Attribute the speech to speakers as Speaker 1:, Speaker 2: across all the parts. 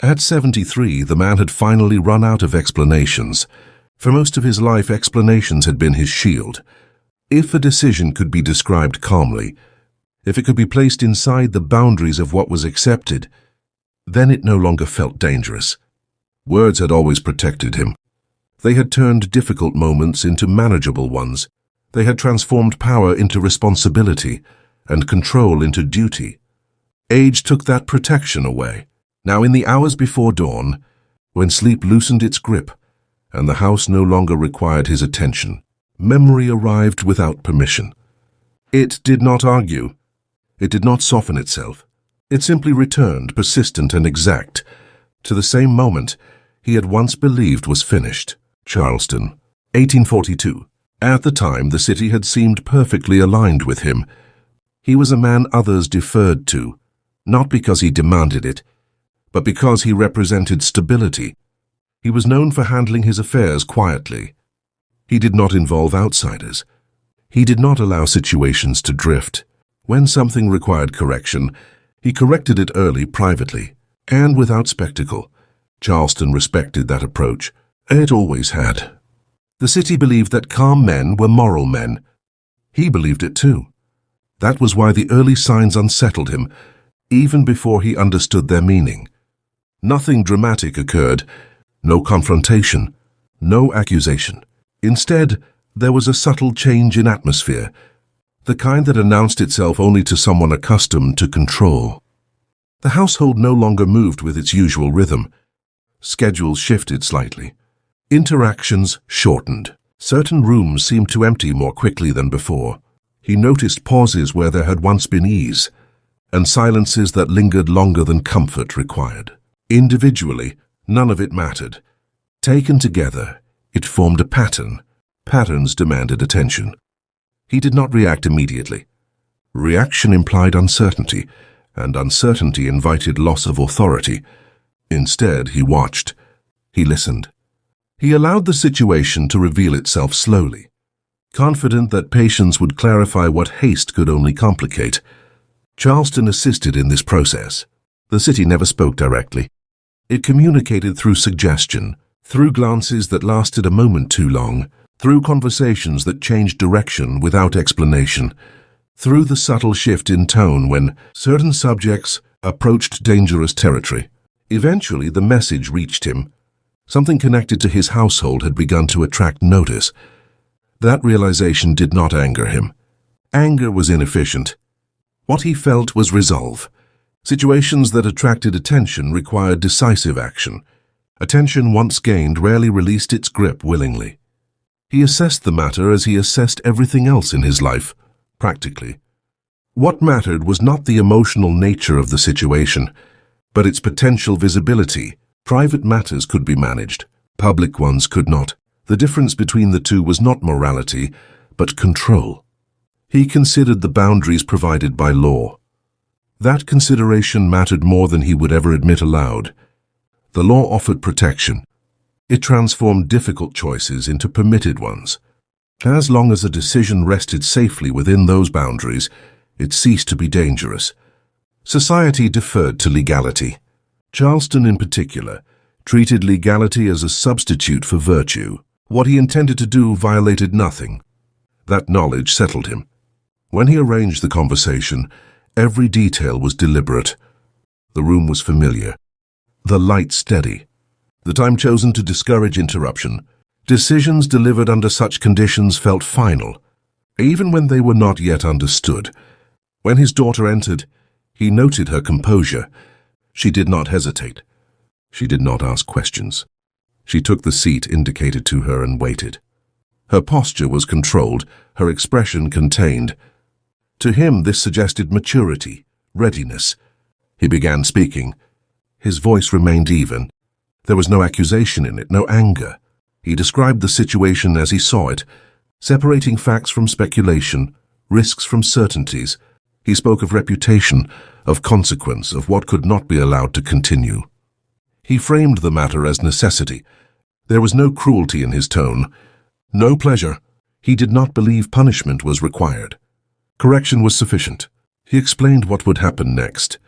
Speaker 1: At 73, the man had finally run out of explanations. For most of his life, explanations had been his shield. If a decision could be described calmly, if it could be placed inside the boundaries of what was accepted, then it no longer felt dangerous. Words had always protected him. They had turned difficult moments into manageable ones. They had transformed power into responsibility and control into duty. Age took that protection away. Now, in the hours before dawn, when sleep loosened its grip and the house no longer required his attention, memory arrived without permission. It did not argue. It did not soften itself. It simply returned, persistent and exact, to the same moment he had once believed was finished. Charleston, 1842. At the time, the city had seemed perfectly aligned with him. He was a man others deferred to, not because he demanded it, but because he represented stability. He was known for handling his affairs quietly. He did not involve outsiders. He did not allow situations to drift. When something required correction, he corrected it early, privately, and without spectacle. Charleston respected that approach. It always had. The city believed that calm men were moral men. He believed it too. That was why the early signs unsettled him, even before he understood their meaning. Nothing dramatic occurred, no confrontation, no accusation. Instead, there was a subtle change in atmosphere, the kind that announced itself only to someone accustomed to control. The household no longer moved with its usual rhythm. Schedules shifted slightly. Interactions shortened. Certain rooms seemed to empty more quickly than before. He noticed pauses where there had once been ease, and silences that lingered longer than comfort required. Individually, none of it mattered. Taken together, it formed a pattern. Patterns demanded attention. He did not react immediately. Reaction implied uncertainty, and uncertainty invited loss of authority. Instead, he watched. He listened. He allowed the situation to reveal itself slowly, confident that patience would clarify what haste could only complicate. Charleston assisted in this process. The city never spoke directly. It communicated through suggestion, through glances that lasted a moment too long, through conversations that changed direction without explanation, through the subtle shift in tone when certain subjects approached dangerous territory. Eventually, the message reached him. Something connected to his household had begun to attract notice. That realization did not anger him. Anger was inefficient. What he felt was resolve. Situations that attracted attention required decisive action. Attention once gained rarely released its grip willingly. He assessed the matter as he assessed everything else in his life, practically. What mattered was not the emotional nature of the situation, but its potential visibility. Private matters could be managed, public ones could not. The difference between the two was not morality, but control. He considered the boundaries provided by law. That consideration mattered more than he would ever admit aloud. The law offered protection. It transformed difficult choices into permitted ones. As long as a decision rested safely within those boundaries, it ceased to be dangerous. Society deferred to legality. Charleston, in particular, treated legality as a substitute for virtue. What he intended to do violated nothing. That knowledge settled him. When he arranged the conversation, every detail was deliberate. The room was familiar. The light steady. The time chosen to discourage interruption. Decisions delivered under such conditions felt final, even when they were not yet understood. When his daughter entered, he noted her composure. She did not hesitate. She did not ask questions. She took the seat indicated to her and waited. Her posture was controlled, her expression contained. To him, this suggested maturity, readiness. He began speaking. His voice remained even. There was no accusation in it, no anger. He described the situation as he saw it, separating facts from speculation, risks from certainties. He spoke of reputation, of consequence, of what could not be allowed to continue. He framed the matter as necessity. There was no cruelty in his tone, no pleasure. He did not believe punishment was required. Correction was sufficient. He explained what would happen next,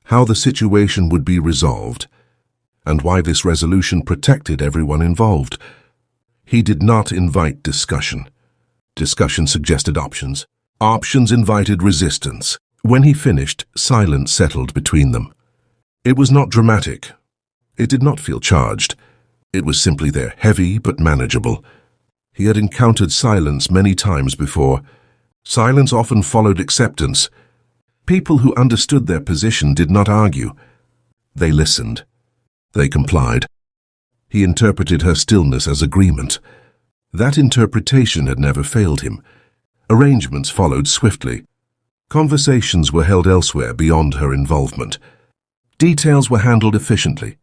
Speaker 1: how the situation would be resolved, and why this resolution protected everyone involved. He did not invite discussion. Discussion suggested options. Options invited resistance. When he finished, silence settled between them. It was not dramatic. It did not feel charged. It was simply there, heavy but manageable. He had encountered silence many times before. Silence often followed acceptance. People who understood their position did not argue. They listened. They complied. He interpreted her stillness as agreement. That interpretation had never failed him. Arrangements followed swiftly. Conversations were held elsewhere beyond her involvement. Details were handled efficiently.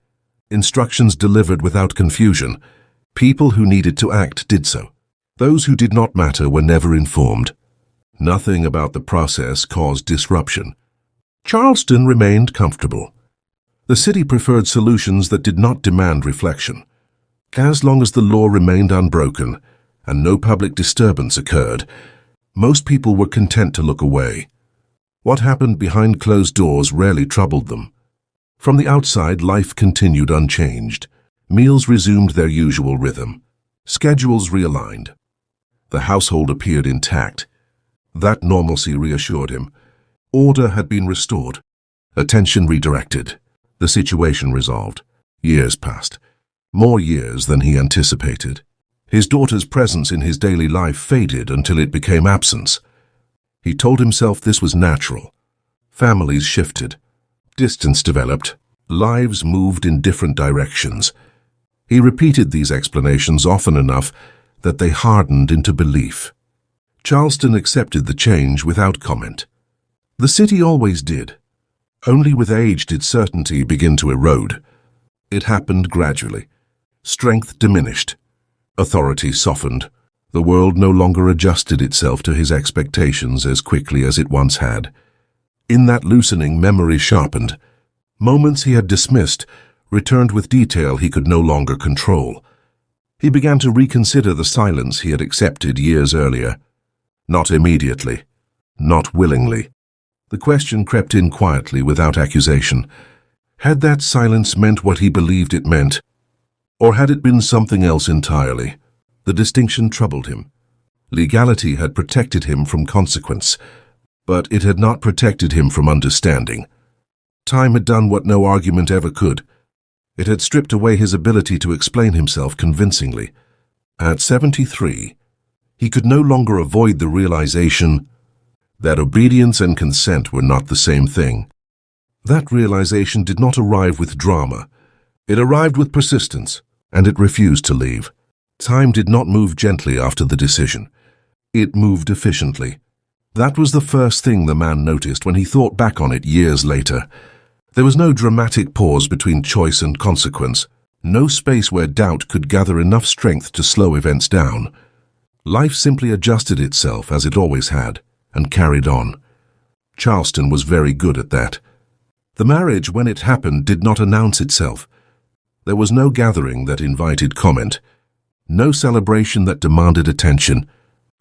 Speaker 1: Instructions delivered without confusion. People who needed to act did so. Those who did not matter were never informed. Nothing about the process caused disruption. Charleston remained comfortable. The city preferred solutions that did not demand reflection. As long as the law remained unbroken and no public disturbance occurred, most people were content to look away. What happened behind closed doors rarely troubled them. From the outside, life continued unchanged. Meals resumed their usual rhythm. Schedules realigned. The household appeared intact. That normalcy reassured him. Order had been restored. Attention redirected. The situation resolved. Years passed. More years than he anticipated. His daughter's presence in his daily life faded until it became absence. He told himself this was natural. Families shifted. Distance developed. Lives moved in different directions. He repeated these explanations often enough that they hardened into belief. Charleston accepted the change without comment. The city always did. Only with age did certainty begin to erode. It happened gradually. Strength diminished. Authority softened. The world no longer adjusted itself to his expectations as quickly as it once had. In that loosening, memory sharpened. Moments he had dismissed returned with detail he could no longer control. He began to reconsider the silence he had accepted years earlier. Not immediately. Not willingly. The question crept in quietly without accusation. Had that silence meant what he believed it meant? Or had it been something else entirely? The distinction troubled him. Legality had protected him from consequence, but it had not protected him from understanding. Time had done what no argument ever could. It had stripped away his ability to explain himself convincingly. At 73, he could no longer avoid the realization that obedience and consent were not the same thing. That realization did not arrive with drama. It arrived with persistence, and it refused to leave. Time did not move gently after the decision. It moved efficiently. That was the first thing the man noticed when he thought back on it years later. There was no dramatic pause between choice and consequence, no space where doubt could gather enough strength to slow events down. Life simply adjusted itself as it always had, and carried on. Charleston was very good at that. The marriage, when it happened, did not announce itself. There was no gathering that invited comment, no celebration that demanded attention.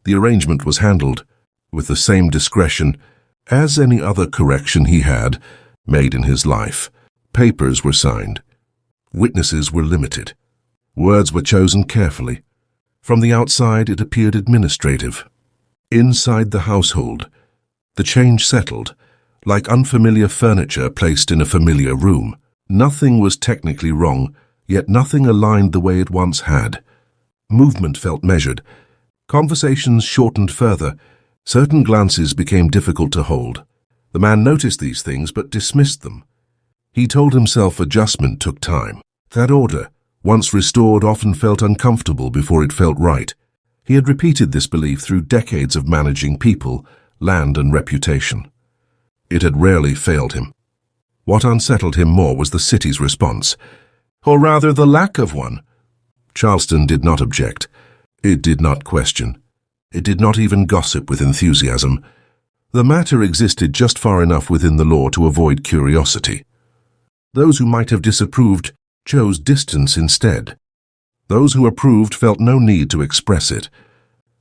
Speaker 1: The arrangement was handled with the same discretion as any other correction he had made in his life. Papers were signed. Witnesses were limited. Words were chosen carefully. From the outside, it appeared administrative. Inside the household, the change settled, like unfamiliar furniture placed in a familiar room. Nothing was technically wrong, yet nothing aligned the way it once had. Movement felt measured. Conversations shortened further. Certain glances became difficult to hold. The man noticed these things but dismissed them. He told himself adjustment took time. That order, once restored, often felt uncomfortable before it felt right. He had repeated this belief through decades of managing people, land, and reputation. It had rarely failed him. What unsettled him more was the city's response, or rather the lack of one. Charleston did not object. It did not question. It did not even gossip with enthusiasm. The matter existed just far enough within the law to avoid curiosity. Those who might have disapproved chose distance instead. Those who approved felt no need to express it.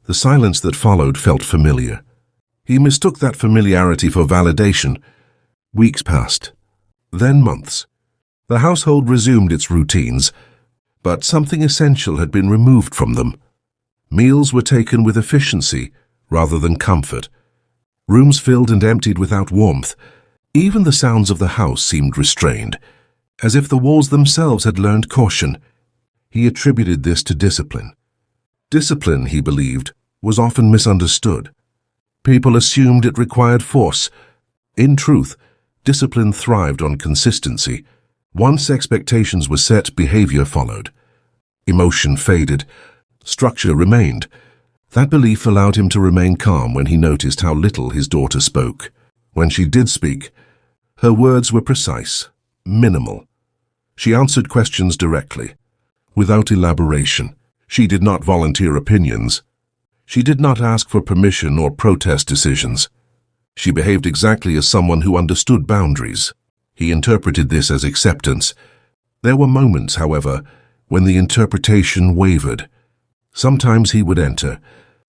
Speaker 1: The silence that followed felt familiar. He mistook that familiarity for validation. Weeks passed, then months. The household resumed its routines, but something essential had been removed from them. Meals were taken with efficiency rather than comfort. Rooms filled and emptied without warmth. Even the sounds of the house seemed restrained, as if the walls themselves had learned caution. He attributed this to discipline. Discipline, he believed, was often misunderstood. People assumed it required force. In truth, discipline thrived on consistency. Once expectations were set, behavior followed. Emotion faded. Structure remained. That belief allowed him to remain calm when he noticed how little his daughter spoke. When she did speak, her words were precise, minimal. She answered questions directly, without elaboration. She did not volunteer opinions. She did not ask for permission or protest decisions. She behaved exactly as someone who understood boundaries. He interpreted this as acceptance. There were moments, however, when the interpretation wavered. Sometimes he would enter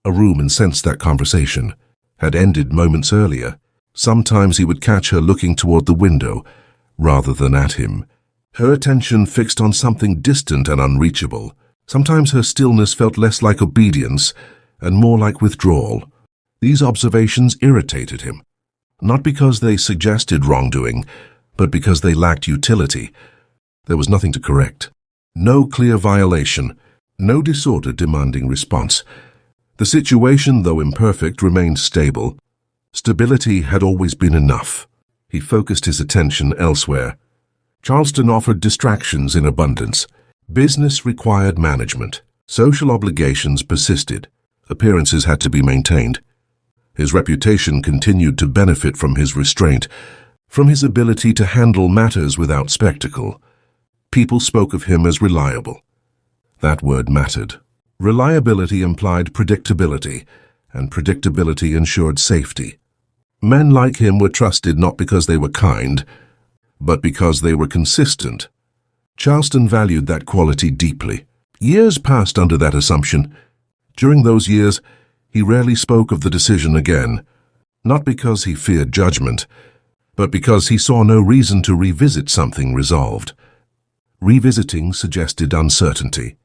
Speaker 1: a room and sense that conversation had ended moments earlier. Sometimes he would catch her looking toward the window rather than at him, her attention fixed on something distant and unreachable. Sometimes her stillness felt less like obedience and more like withdrawal. These observations irritated him, not because they suggested wrongdoing, but because they lacked utility. There was nothing to correct. No clear violation, no disorder demanding response. The situation, though imperfect, remained stable. Stability had always been enough. He focused his attention elsewhere. Charleston offered distractions in abundance. Business required management. Social obligations persisted. Appearances had to be maintained. His reputation continued to benefit from his restraint, from his ability to handle matters without spectacle. People spoke of him as reliable. That word mattered. Reliability implied predictability, and predictability ensured safety. Men like him were trusted not because they were kind, but because they were consistent. Charleston valued that quality deeply. Years passed under that assumption. During those years, he rarely spoke of the decision again, not because he feared judgment, but because he saw no reason to revisit something resolved. Revisiting suggested uncertainty.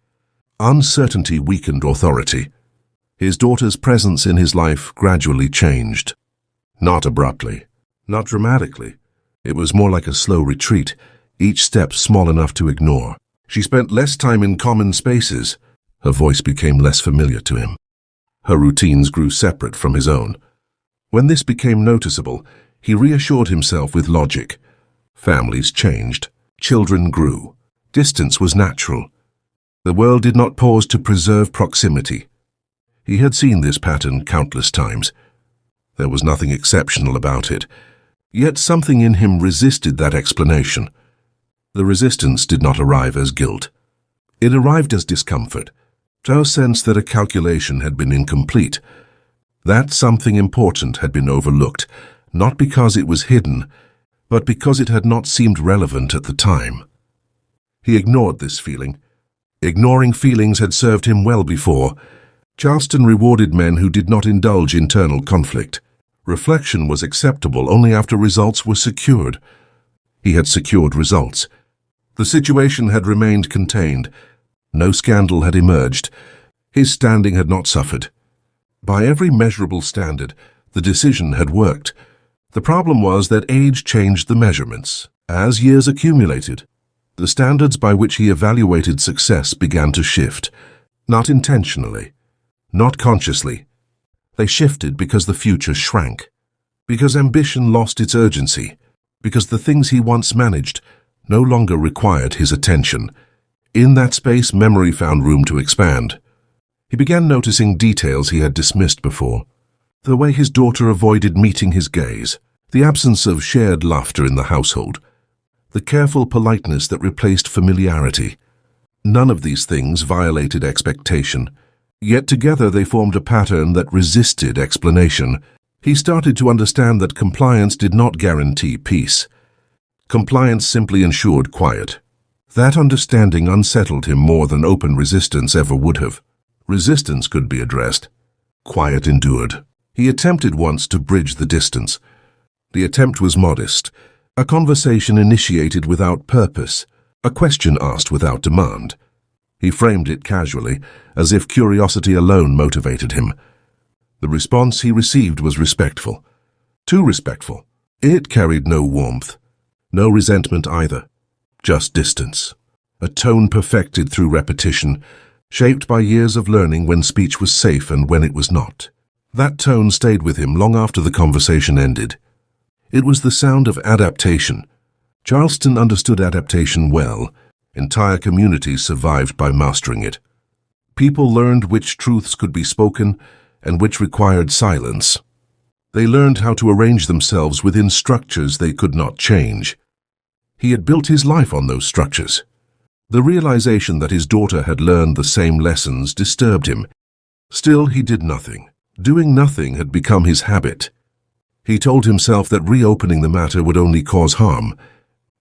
Speaker 1: Uncertainty weakened authority. His daughter's presence in his life gradually changed. Not abruptly, not dramatically. It was more like a slow retreat, each step small enough to ignore. She spent less time in common spaces. Her voice became less familiar to him. Her routines grew separate from his own. When this became noticeable, he reassured himself with logic. Families changed. Children grew. Distance was natural. The world did not pause to preserve proximity. He had seen this pattern countless times. There was nothing exceptional about it. Yet something in him resisted that explanation. The resistance did not arrive as guilt. It arrived as discomfort, a sense that a calculation had been incomplete, that something important had been overlooked, not because it was hidden, but because it had not seemed relevant at the time. He ignored this feeling. Ignoring feelings had served him well before. Charleston rewarded men who did not indulge internal conflict. Reflection was acceptable only after results were secured. He had secured results. The situation had remained contained. No scandal had emerged. His standing had not suffered. By every measurable standard, the decision had worked. The problem was that age changed the measurements. As years accumulated, the standards by which he evaluated success began to shift. Not intentionally, not consciously. They shifted because the future shrank, because ambition lost its urgency, because the things he once managed no longer required his attention. In that space, memory found room to expand. He began noticing details he had dismissed before. The way his daughter avoided meeting his gaze, the absence of shared laughter in the household, the careful politeness that replaced familiarity. None of these things violated expectation, yet together they formed a pattern that resisted explanation. He started to understand that compliance did not guarantee peace. Compliance simply ensured quiet. That understanding unsettled him more than open resistance ever would have. Resistance could be addressed. Quiet endured. He attempted once to bridge the distance. The attempt was modest. A conversation initiated without purpose, a question asked without demand. He framed it casually, as if curiosity alone motivated him. The response he received was respectful. Too respectful. It carried no warmth, no resentment either, just distance. A tone perfected through repetition, shaped by years of learning when speech was safe and when it was not. That tone stayed with him long after the conversation ended. It was the sound of adaptation. Charleston understood adaptation well. Entire communities survived by mastering it. People learned which truths could be spoken and which required silence. They learned how to arrange themselves within structures they could not change. He had built his life on those structures. The realization that his daughter had learned the same lessons disturbed him. Still, he did nothing. Doing nothing had become his habit. He told himself that reopening the matter would only cause harm.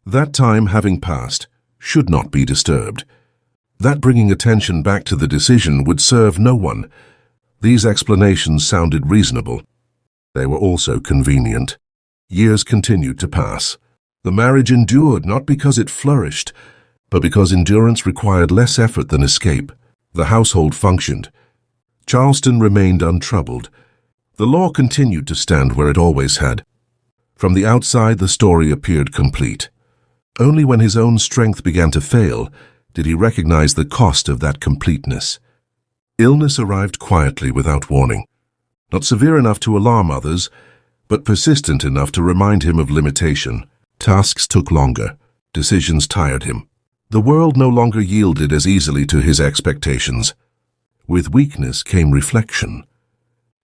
Speaker 1: That time, having passed, should not be disturbed. That bringing attention back to the decision would serve no one. These explanations sounded reasonable. They were also convenient. Years continued to pass. The marriage endured not because it flourished, but because endurance required less effort than escape. The household functioned. Charleston remained untroubled. The law continued to stand where it always had. From the outside, the story appeared complete. Only when his own strength began to fail did he recognize the cost of that completeness. Illness arrived quietly without warning. Not severe enough to alarm others, but persistent enough to remind him of limitation. Tasks took longer. Decisions tired him. The world no longer yielded as easily to his expectations. With weakness came reflection.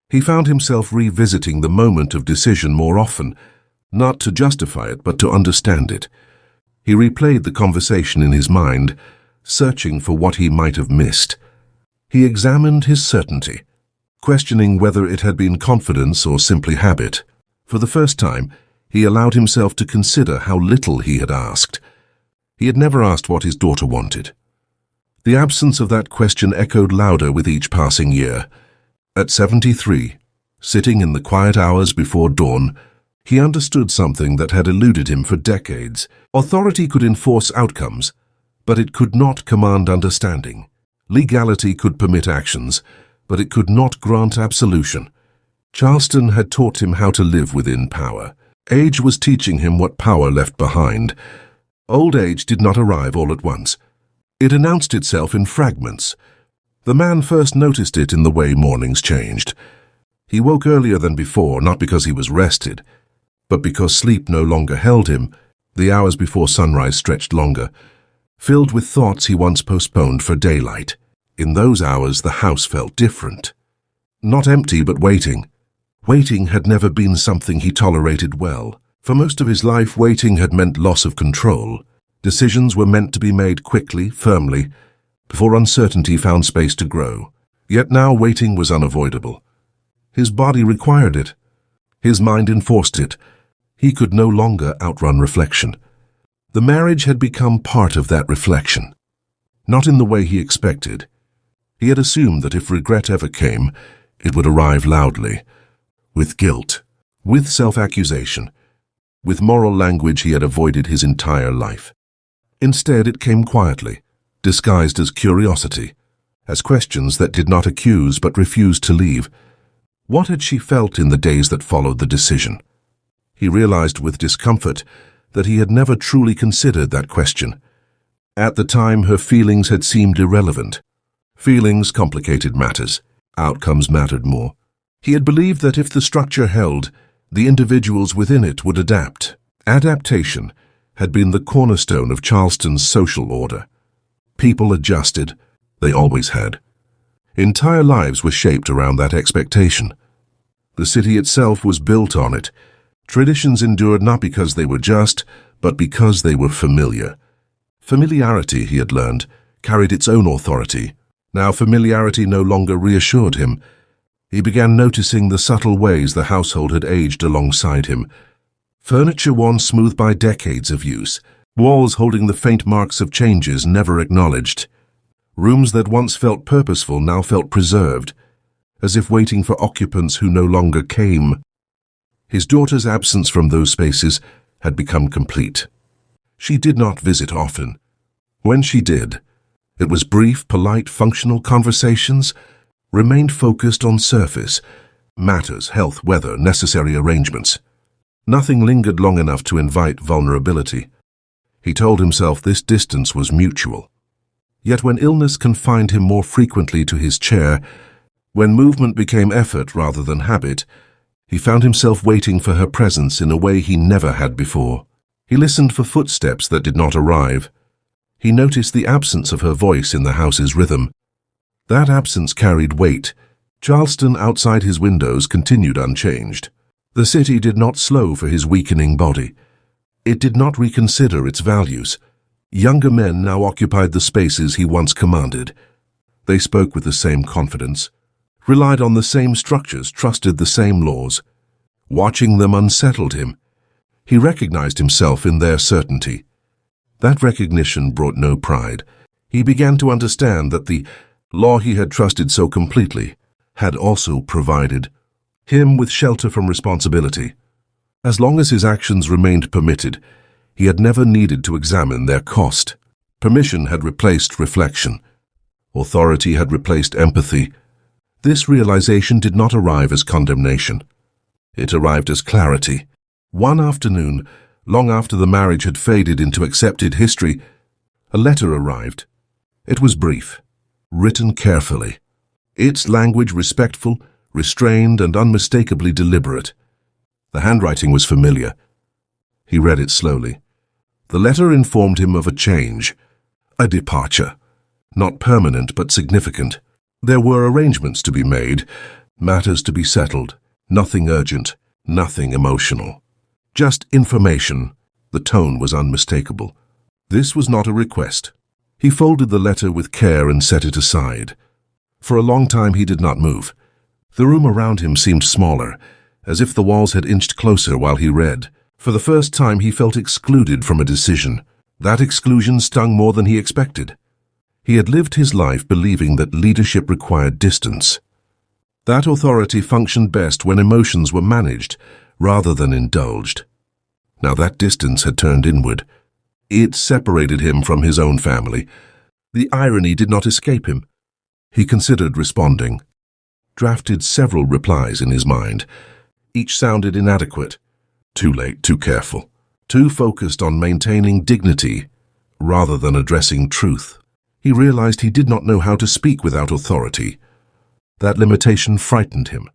Speaker 1: He found himself revisiting the moment of decision more often, not to justify it, but to understand it. He replayed the conversation in his mind, searching for what he might have missed. He examined his certainty, questioning whether it had been confidence or simply habit. For the first time, he allowed himself to consider how little he had asked. He had never asked what his daughter wanted. The absence of that question echoed louder with each passing year. At 73, sitting in the quiet hours before dawn, he understood something that had eluded him for decades. Authority could enforce outcomes, but it could not command understanding. Legality could permit actions, but it could not grant absolution. Charleston had taught him how to live within power. Age was teaching him what power left behind. Old age did not arrive all at once. It announced itself in fragments. The man first noticed it in the way mornings changed. He woke earlier than before, not because he was rested, but because sleep no longer held him. The hours before sunrise stretched longer, filled with thoughts he once postponed for daylight. In those hours, the house felt different. Not empty, but waiting. Waiting had never been something he tolerated well. For most of his life, waiting had meant loss of control. Decisions were meant to be made quickly, firmly, before uncertainty found space to grow. Yet now waiting was unavoidable. His body required it. His mind enforced it. He could no longer outrun reflection. The marriage had become part of that reflection. Not in the way he expected. He had assumed that if regret ever came, it would arrive loudly, with guilt, with self-accusation, with moral language he had avoided his entire life. Instead, it came quietly, disguised as curiosity, as questions that did not accuse but refused to leave. What had she felt in the days that followed the decision? He realized with discomfort that he had never truly considered that question. At the time, her feelings had seemed irrelevant. Feelings complicated matters. Outcomes mattered more. He had believed that if the structure held, the individuals within it would adapt. Adaptation had been the cornerstone of Charleston's social order. People adjusted. They always had. Entire lives were shaped around that expectation. The city itself was built on it. Traditions endured not because they were just, but because they were familiar. Familiarity, he had learned, carried its own authority. Now familiarity no longer reassured him. He began noticing the subtle ways the household had aged alongside him. Furniture worn smooth by decades of use, walls holding the faint marks of changes never acknowledged. Rooms that once felt purposeful now felt preserved, as if waiting for occupants who no longer came. His daughter's absence from those spaces had become complete. She did not visit often. When she did, it was brief, polite, functional conversations, remained focused on surface matters, health, weather, necessary arrangements. Nothing lingered long enough to invite vulnerability. He told himself this distance was mutual. Yet when illness confined him more frequently to his chair, when movement became effort rather than habit, he found himself waiting for her presence in a way he never had before. He listened for footsteps that did not arrive. He noticed the absence of her voice in the house's rhythm. That absence carried weight. Charleston outside his windows continued unchanged. The city did not slow for his weakening body. It did not reconsider its values. Younger men now occupied the spaces he once commanded. They spoke with the same confidence, relied on the same structures, trusted the same laws. Watching them unsettled him. He recognized himself in their certainty. That recognition brought no pride. He began to understand that the law he had trusted so completely had also provided him with shelter from responsibility. As long as his actions remained permitted, he had never needed to examine their cost. Permission had replaced reflection. Authority had replaced empathy. This realization did not arrive as condemnation. It arrived as clarity. One afternoon, long after the marriage had faded into accepted history, a letter arrived. It was brief, written carefully. Its language respectful, restrained, and unmistakably deliberate. The handwriting was familiar. He read it slowly. The letter informed him of a change, a departure. Not permanent, but significant. There were arrangements to be made, matters to be settled, nothing urgent, nothing emotional. Just information. The tone was unmistakable. This was not a request. He folded the letter with care and set it aside. For a long time he did not move. The room around him seemed smaller, as if the walls had inched closer while he read. For the first time he felt excluded from a decision. That exclusion stung more than he expected. He had lived his life believing that leadership required distance. That authority functioned best when emotions were managed rather than indulged. Now that distance had turned inward. It separated him from his own family. The irony did not escape him. He considered responding. Drafted several replies in his mind. Each sounded inadequate. Too late, too careful. Too focused on maintaining dignity rather than addressing truth. He realized he did not know how to speak without authority. That limitation frightened him.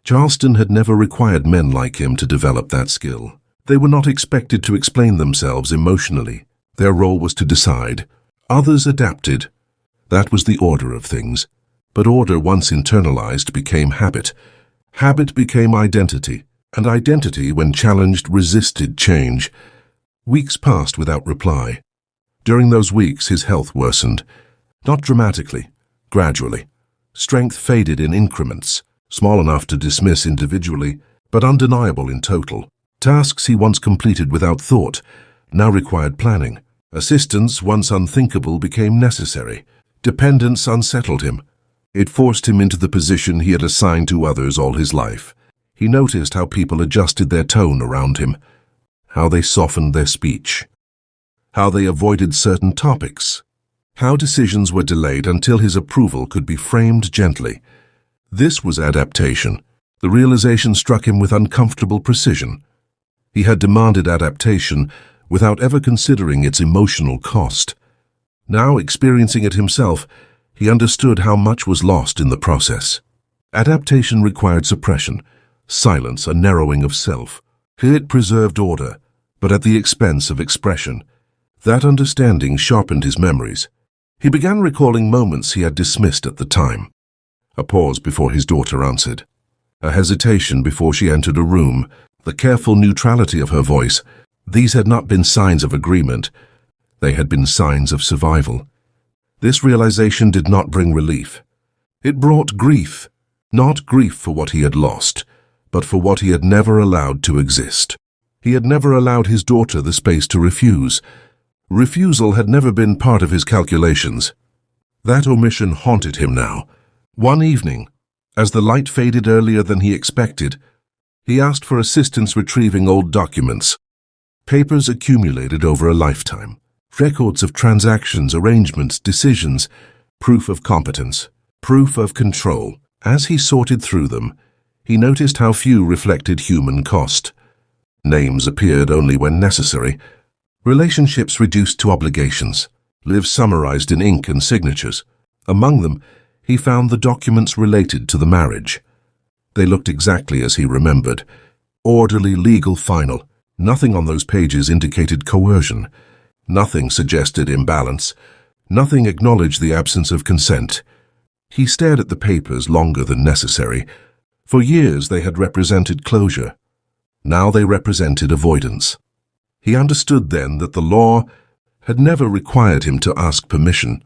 Speaker 1: Charleston had never required men like him to develop that skill. They were not expected to explain themselves emotionally. Their role was to decide. Others adapted. That was the order of things. But order, once internalized, became habit. Habit became identity. And identity, when challenged, resisted change. Weeks passed without reply. During those weeks, his health worsened. Not dramatically, gradually. Strength faded in increments, small enough to dismiss individually, but undeniable in total. Tasks he once completed without thought now required planning. Assistance, once unthinkable, became necessary. Dependence unsettled him. It forced him into the position he had assigned to others all his life. He noticed how people adjusted their tone around him, how they softened their speech, how they avoided certain topics, how decisions were delayed until his approval could be framed gently. This was adaptation. The realization struck him with uncomfortable precision. He had demanded adaptation without ever considering its emotional cost. Now, experiencing it himself, he understood how much was lost in the process. Adaptation required suppression, silence, a narrowing of self. It preserved order, but at the expense of expression. That understanding sharpened his memories. He began recalling moments he had dismissed at the time. A pause before his daughter answered. A hesitation before she entered a room. The careful neutrality of her voice. These had not been signs of agreement. They had been signs of survival. This realization did not bring relief. It brought grief. Not grief for what he had lost, but for what he had never allowed to exist. He had never allowed his daughter the space to refuse. Refusal had never been part of his calculations. That omission haunted him now. One evening, as the light faded earlier than he expected, he asked for assistance retrieving old documents. Papers accumulated over a lifetime. Records of transactions, arrangements, decisions, proof of competence, proof of control. As he sorted through them, he noticed how few reflected human cost. Names appeared only when necessary. Relationships reduced to obligations. Lives summarized in ink and signatures. Among them, he found the documents related to the marriage. They looked exactly as he remembered. Orderly, legal, final. Nothing on those pages indicated coercion. Nothing suggested imbalance. Nothing acknowledged the absence of consent. He stared at the papers longer than necessary. For years they had represented closure. Now they represented avoidance. He understood then that the law had never required him to ask permission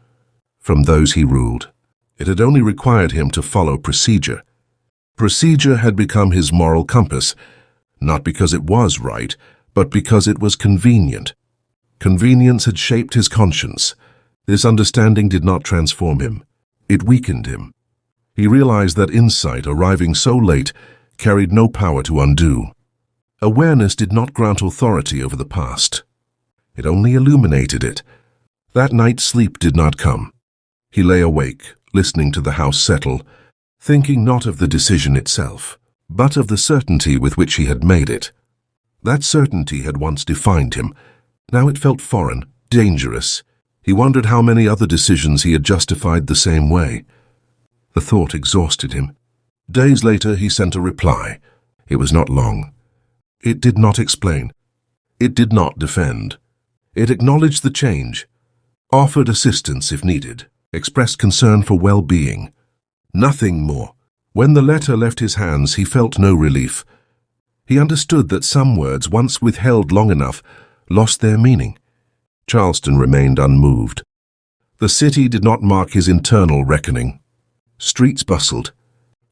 Speaker 1: from those he ruled. It had only required him to follow procedure. Procedure had become his moral compass, not because it was right, but because it was convenient. Convenience had shaped his conscience. This understanding did not transform him. It weakened him. He realized that insight, arriving so late, carried no power to undo. Awareness did not grant authority over the past. It only illuminated it. That night sleep did not come. He lay awake, listening to the house settle, thinking not of the decision itself, but of the certainty with which he had made it. That certainty had once defined him. Now it felt foreign, dangerous. He wondered how many other decisions he had justified the same way. The thought exhausted him. Days later he sent a reply. It was not long. It did not explain. It did not defend. It acknowledged the change, offered assistance if needed, expressed concern for well-being. Nothing more. When the letter left his hands, he felt no relief. He understood that some words, once withheld long enough, lost their meaning. Charleston remained unmoved. The city did not mark his internal reckoning. Streets bustled.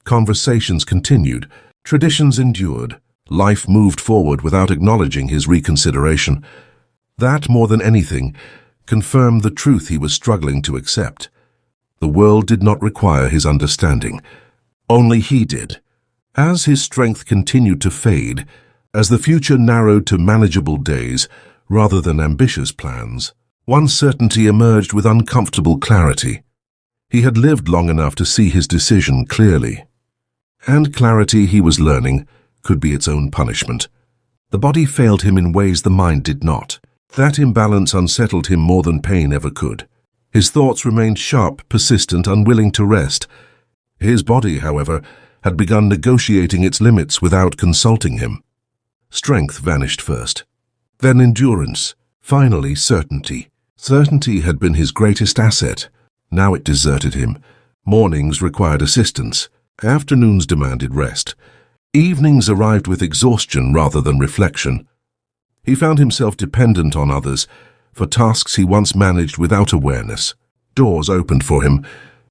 Speaker 1: Conversations continued. Traditions endured. Life moved forward without acknowledging his reconsideration. That, more than anything, confirmed the truth he was struggling to accept. The world did not require his understanding. Only he did. As his strength continued to fade, as the future narrowed to manageable days rather than ambitious plans, one certainty emerged with uncomfortable clarity. He had lived long enough to see his decision clearly. And clarity, he was learning, could be its own punishment. The body failed him in ways the mind did not. That imbalance unsettled him more than pain ever could. His thoughts remained sharp, persistent, unwilling to rest. His body, however, had begun negotiating its limits without consulting him. Strength vanished first, then endurance, finally certainty. Certainty had been his greatest asset. Now it deserted him. Mornings required assistance. Afternoons demanded rest. Evenings arrived with exhaustion rather than reflection. He found himself dependent on others for tasks he once managed without awareness. Doors opened for him.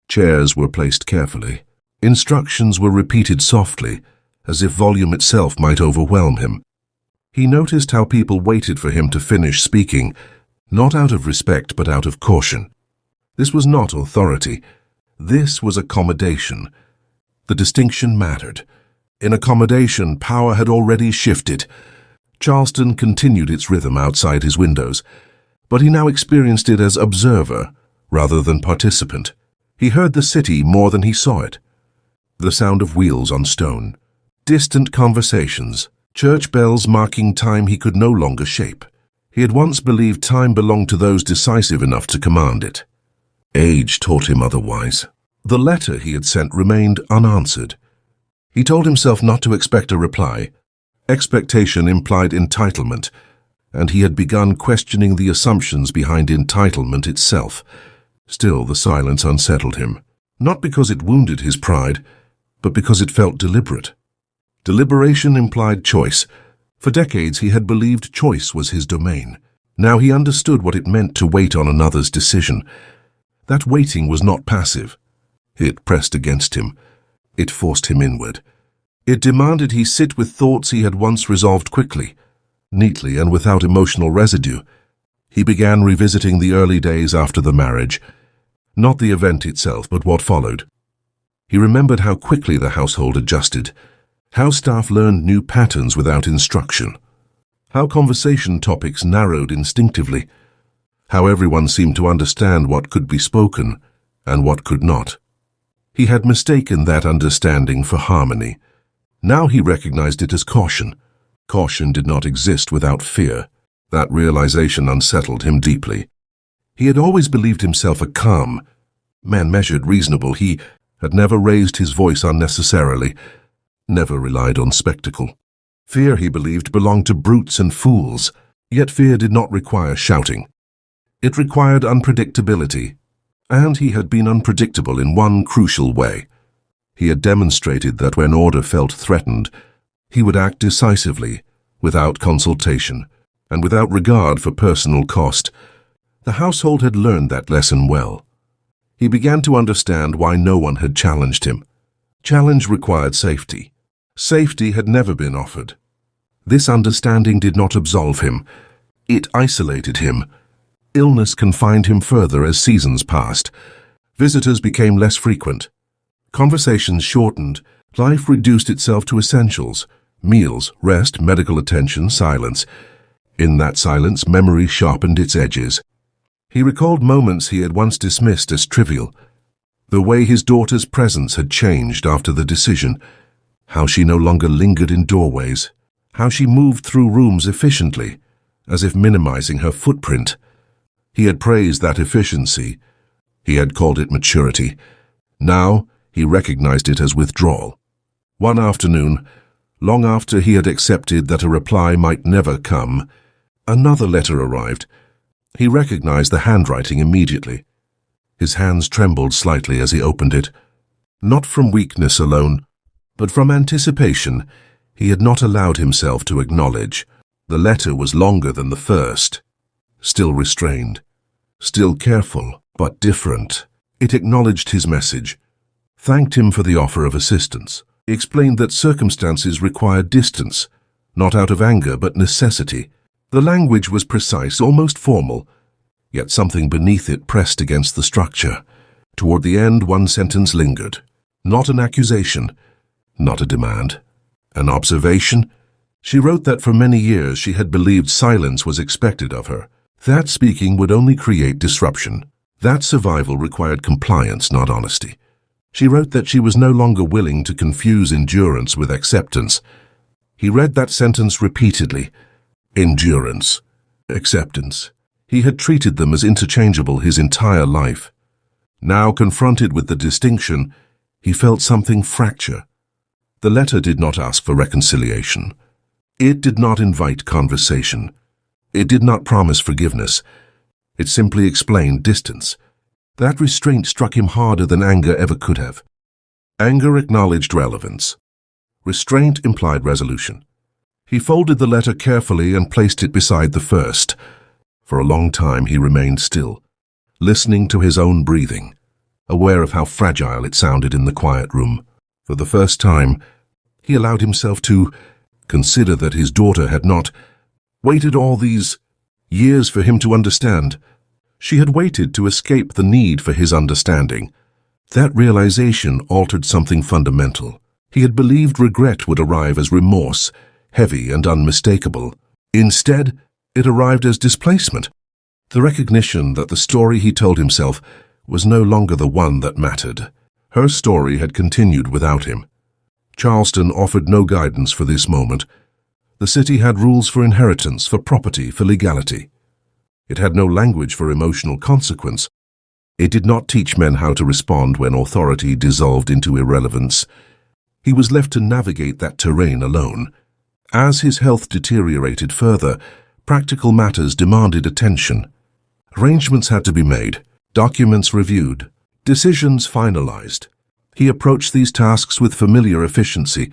Speaker 1: Chairs were placed carefully. Instructions were repeated softly, as if volume itself might overwhelm him. He noticed how people waited for him to finish speaking, not out of respect but out of caution. This was not authority. This was accommodation. The distinction mattered. In accommodation, power had already shifted. Charleston continued its rhythm outside his windows, but he now experienced it as observer rather than participant. He heard the city more than he saw it. The sound of wheels on stone, distant conversations, church bells marking time he could no longer shape. He had once believed time belonged to those decisive enough to command it. Age taught him otherwise. The letter he had sent remained unanswered. He told himself not to expect a reply. Expectation implied entitlement, and he had begun questioning the assumptions behind entitlement itself. Still, the silence unsettled him, not because it wounded his pride, but because it felt deliberate. Deliberation implied choice. For decades he had believed choice was his domain. Now he understood what it meant to wait on another's decision. That waiting was not passive. It pressed against him. It forced him inward. It demanded he sit with thoughts he had once resolved quickly, neatly and without emotional residue. He began revisiting the early days after the marriage, not the event itself, but what followed. He remembered how quickly the household adjusted, how staff learned new patterns without instruction. how conversation topics narrowed instinctively, how everyone seemed to understand what could be spoken and what could not. He had mistaken that understanding for harmony. Now he recognized it as caution. Caution did not exist without fear. That realization unsettled him deeply. He had always believed himself a calm, man-measured, reasonable. He had never raised his voice unnecessarily, never relied on spectacle. Fear, he believed, belonged to brutes and fools, yet fear did not require shouting. It required unpredictability, and he had been unpredictable in one crucial way. He had demonstrated that when order felt threatened, he would act decisively, without consultation, and without regard for personal cost. The household had learned that lesson well. He began to understand why no one had challenged him. Challenge required safety. Safety had never been offered. This understanding did not absolve him. It isolated him. Illness confined him further as seasons passed. Visitors became less frequent. Conversations shortened. Life reduced itself to essentials: meals, rest, medical attention, silence. In that silence, memory sharpened its edges. He recalled moments he had once dismissed as trivial. The way his daughter's presence had changed after the decision, how she no longer lingered in doorways, how she moved through rooms efficiently, as if minimizing her footprint. He had praised that efficiency. He had called it maturity. Now he recognized it as withdrawal. One afternoon, long after he had accepted that a reply might never come, another letter arrived. He recognized the handwriting immediately. His hands trembled slightly as he opened it. Not from weakness alone, but from anticipation he had not allowed himself to acknowledge. The letter was longer than the first, still restrained, still careful, but different. It acknowledged his message, thanked him for the offer of assistance, explained that circumstances required distance, not out of anger but necessity. The language was precise, almost formal, yet something beneath it pressed against the structure. Toward the end, one sentence lingered. Not an accusation, not a demand. An observation. She wrote that for many years she had believed silence was expected of her, that speaking would only create disruption, that survival required compliance, not honesty. She wrote that she was no longer willing to confuse endurance with acceptance. He read that sentence repeatedly. Endurance, acceptance. He had treated them as interchangeable his entire life. Now, confronted with the distinction, he felt something fracture. The letter did not ask for reconciliation. It did not invite conversation. It did not promise forgiveness. It simply explained distance. That restraint struck him harder than anger ever could have. Anger acknowledged relevance. Restraint implied resolution. He folded the letter carefully and placed it beside the first. For a long time he remained still, listening to his own breathing, aware of how fragile it sounded in the quiet room. For the first time, he allowed himself to consider that his daughter had not waited all these years for him to understand. She had waited to escape the need for his understanding. That realization altered something fundamental. He had believed regret would arrive as remorse, heavy and unmistakable. Instead, it arrived as displacement. The recognition that the story he told himself was no longer the one that mattered. Her story had continued without him. Charleston offered no guidance for this moment. The city had rules for inheritance, for property, for legality. It had no language for emotional consequence. It did not teach men how to respond when authority dissolved into irrelevance. He was left to navigate that terrain alone. As his health deteriorated further, practical matters demanded attention. Arrangements had to be made, documents reviewed, decisions finalized. He approached these tasks with familiar efficiency,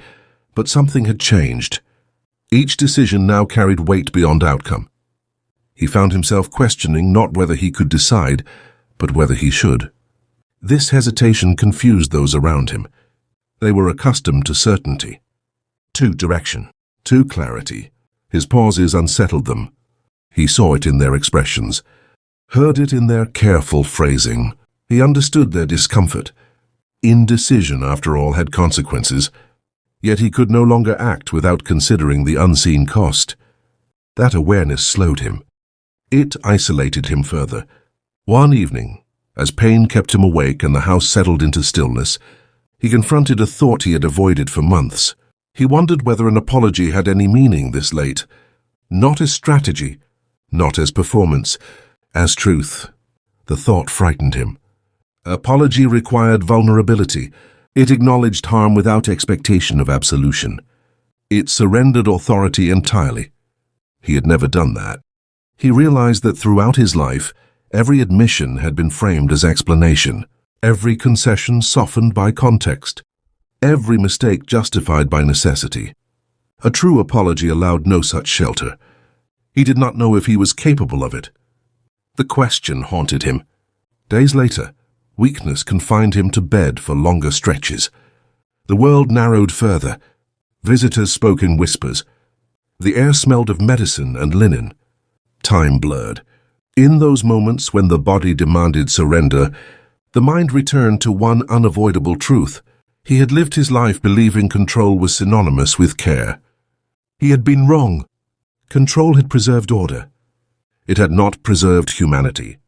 Speaker 1: but something had changed. Each decision now carried weight beyond outcome. He found himself questioning not whether he could decide, but whether he should. This hesitation confused those around him. They were accustomed to certainty, to direction, to clarity. His pauses unsettled them. He saw it in their expressions, heard it in their careful phrasing. He understood their discomfort. Indecision, after all, had consequences, yet he could no longer act without considering the unseen cost. That awareness slowed him. It isolated him further. One evening, as pain kept him awake and the house settled into stillness, he confronted a thought he had avoided for months. He wondered whether an apology had any meaning this late. Not as strategy, not as performance, as truth. The thought frightened him. Apology required vulnerability. It acknowledged harm without expectation of absolution. It surrendered authority entirely. He had never done that. He realized that throughout his life, every admission had been framed as explanation, every concession softened by context, every mistake justified by necessity. A true apology allowed no such shelter. He did not know if he was capable of it. The question haunted him. Days later, weakness confined him to bed for longer stretches. The world narrowed further. Visitors spoke in whispers. The air smelled of medicine and linen. Time blurred. In those moments when the body demanded surrender, the mind returned to one unavoidable truth. He had lived his life believing control was synonymous with care. He had been wrong. Control had preserved order. It had not preserved humanity.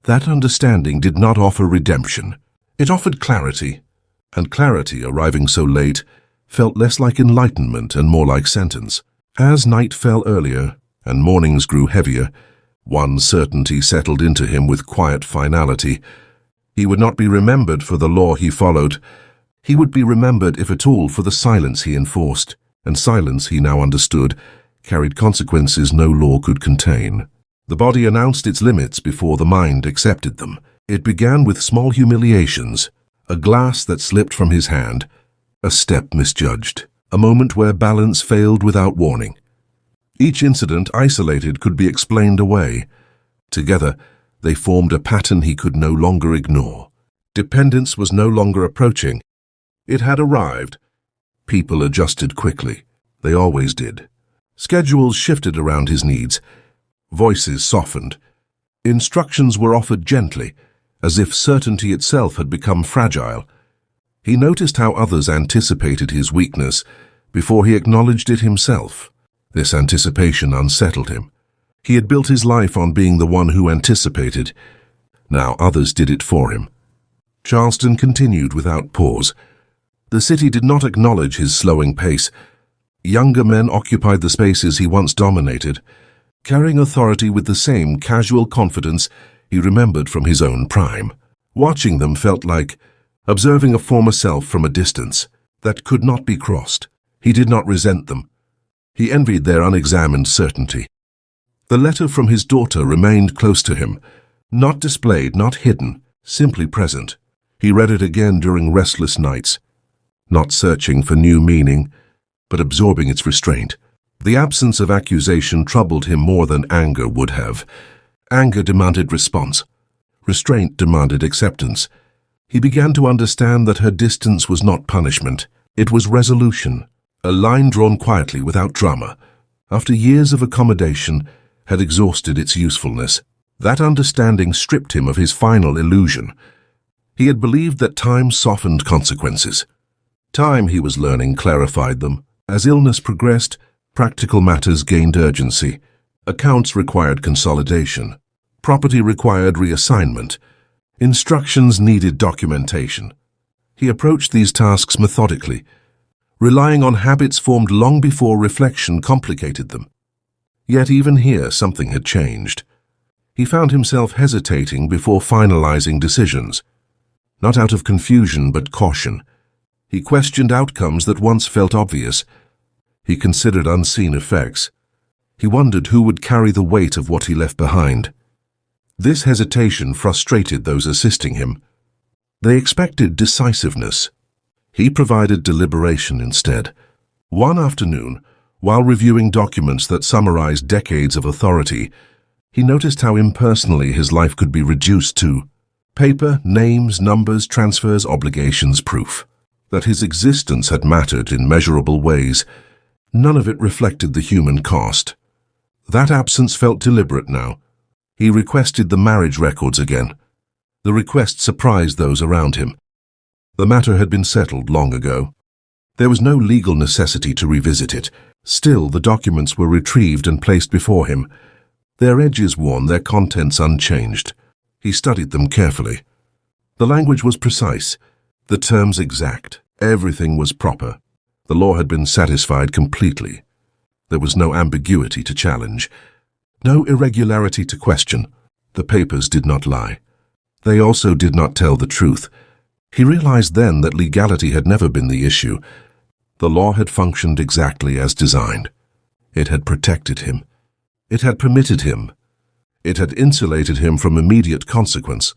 Speaker 1: That understanding did not offer redemption. It offered clarity, and clarity, arriving so late, felt less like enlightenment and more like sentence. As night fell earlier and mornings grew heavier, one certainty settled into him with quiet finality. He would not be remembered for the law he followed. He would be remembered, if at all, for the silence he enforced, and silence, he now understood, carried consequences no law could contain. The body announced its limits before the mind accepted them. It began with small humiliations, a glass that slipped from his hand, a step misjudged, a moment where balance failed without warning. Each incident, isolated, could be explained away. Together, they formed a pattern he could no longer ignore. Dependence was no longer approaching. It had arrived. People adjusted quickly. They always did. Schedules shifted around his needs. Voices softened. Instructions were offered gently, as if certainty itself had become fragile. He noticed how others anticipated his weakness before he acknowledged it himself. This anticipation unsettled him. He had built his life on being the one who anticipated. Now others did it for him. Charleston continued without pause. The city did not acknowledge his slowing pace. Younger men occupied the spaces he once dominated, carrying authority with the same casual confidence he remembered from his own prime. Watching them felt like observing a former self from a distance that could not be crossed. He did not resent them. He envied their unexamined certainty. The letter from his daughter remained close to him, not displayed, not hidden, simply present. He read it again during restless nights, not searching for new meaning, but absorbing its restraint. The absence of accusation troubled him more than anger would have. Anger demanded response. Restraint demanded acceptance. He began to understand that her distance was not punishment. It was resolution, a line drawn quietly without drama. After years of accommodation had exhausted its usefulness, that understanding stripped him of his final illusion. He had believed that time softened consequences. Time, he was learning, clarified them. As illness progressed, practical matters gained urgency. Accounts required consolidation. Property required reassignment. Instructions needed documentation. He approached these tasks methodically, relying on habits formed long before reflection complicated them. Yet even here something had changed. He found himself hesitating before finalizing decisions, not out of confusion but caution. He questioned outcomes that once felt obvious. He considered unseen effects. He wondered who would carry the weight of what he left behind. This hesitation frustrated those assisting him. They expected decisiveness. He provided deliberation instead. One afternoon, while reviewing documents that summarized decades of authority, he noticed how impersonally his life could be reduced to paper, names, numbers, transfers, obligations, proof. That his existence had mattered in measurable ways, none of it reflected the human cost. That absence felt deliberate now. He requested the marriage records again. The request surprised those around him. The matter had been settled long ago. There was no legal necessity to revisit it. Still, the documents were retrieved and placed before him, their edges worn, their contents unchanged. He studied them carefully. The language was precise, the terms exact, everything was proper. The law had been satisfied completely. There was no ambiguity to challenge, no irregularity to question. The papers did not lie. They also did not tell the truth. He realized then that legality had never been the issue. The law had functioned exactly as designed. It had protected him. It had permitted him. It had insulated him from immediate consequence.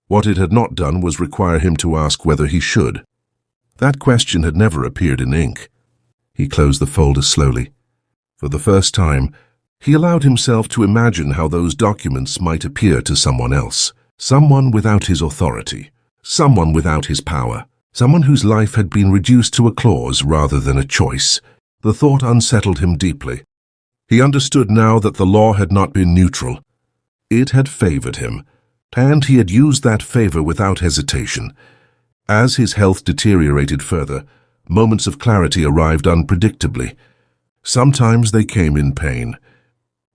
Speaker 1: What it had not done was require him to ask whether he should. That question had never appeared in ink. He closed the folder slowly. For the first time, he allowed himself to imagine how those documents might appear to someone else, someone without his authority, someone without his power, someone whose life had been reduced to a clause rather than a choice. The thought unsettled him deeply. He understood now that the law had not been neutral. It had favored him, and he had used that favor without hesitation. As his health deteriorated further, moments of clarity arrived unpredictably. Sometimes they came in pain,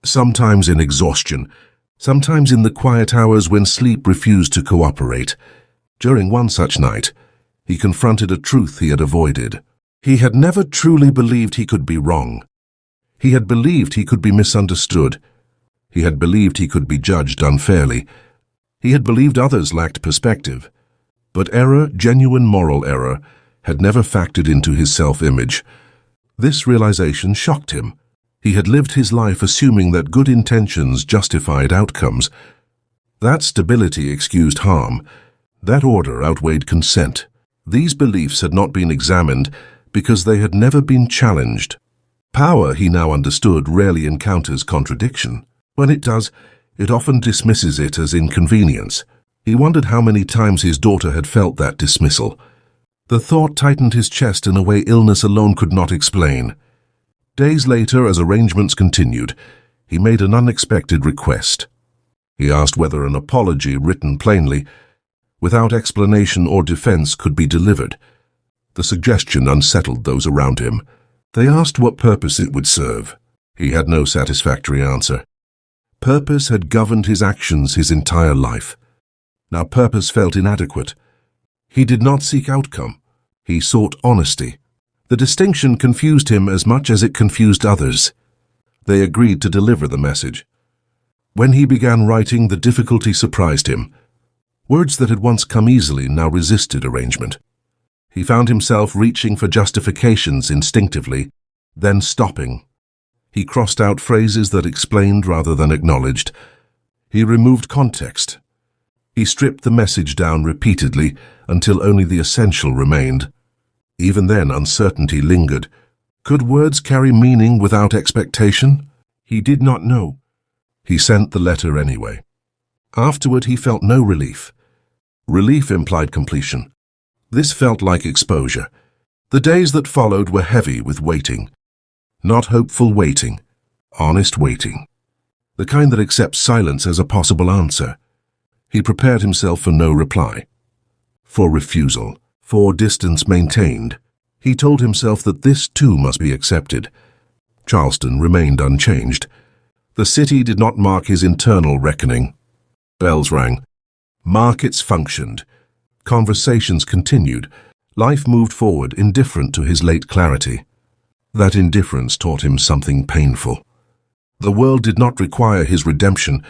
Speaker 1: sometimes in exhaustion, sometimes in the quiet hours when sleep refused to cooperate. During one such night, he confronted a truth he had avoided. He had never truly believed he could be wrong. He had believed he could be misunderstood. He had believed he could be judged unfairly. He had believed others lacked perspective. But error, genuine moral error, had never factored into his self-image. This realization shocked him. He had lived his life assuming that good intentions justified outcomes. That stability excused harm. That order outweighed consent. These beliefs had not been examined because they had never been challenged. Power, he now understood, rarely encounters contradiction. When it does, it often dismisses it as inconvenience. He wondered how many times his daughter had felt that dismissal. The thought tightened his chest in a way illness alone could not explain. Days later, as arrangements continued, he made an unexpected request. He asked whether an apology written plainly, without explanation or defense, could be delivered. The suggestion unsettled those around him. They asked what purpose it would serve. He had no satisfactory answer. Purpose had governed his actions his entire life. Now purpose felt inadequate. He did not seek outcome. He sought honesty. The distinction confused him as much as it confused others. They agreed to deliver the message. When he began writing, the difficulty surprised him. Words that had once come easily now resisted arrangement. He found himself reaching for justifications instinctively, then stopping. He crossed out phrases that explained rather than acknowledged. He removed context. He stripped the message down repeatedly until only the essential remained. Even then, uncertainty lingered. Could words carry meaning without expectation? He did not know. He sent the letter anyway. Afterward, he felt no relief. Relief implied completion. This felt like exposure. The days that followed were heavy with waiting. Not hopeful waiting, honest waiting. The kind that accepts silence as a possible answer. He prepared himself for no reply. For refusal. For distance maintained. He told himself that this too must be accepted. Charleston remained unchanged. The city did not mark his internal reckoning. Bells rang. Markets functioned. Conversations continued. Life moved forward, indifferent to his late clarity. That indifference taught him something painful. The world did not require his redemption.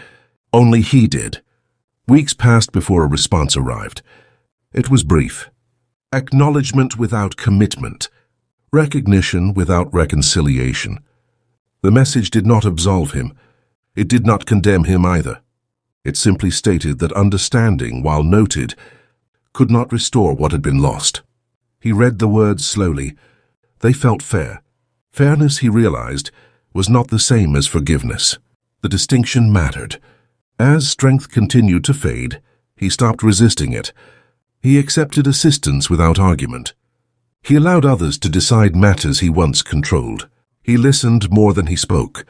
Speaker 1: Only he did. Weeks passed before a response arrived. It was brief. Acknowledgement without commitment. Recognition without reconciliation. The message did not absolve him. It did not condemn him either. It simply stated that understanding, while noted, could not restore what had been lost. He read the words slowly. They felt fair. Fairness, he realized, was not the same as forgiveness. The distinction mattered. As strength continued to fade, he stopped resisting it. He accepted assistance without argument. He allowed others to decide matters he once controlled. He listened more than he spoke.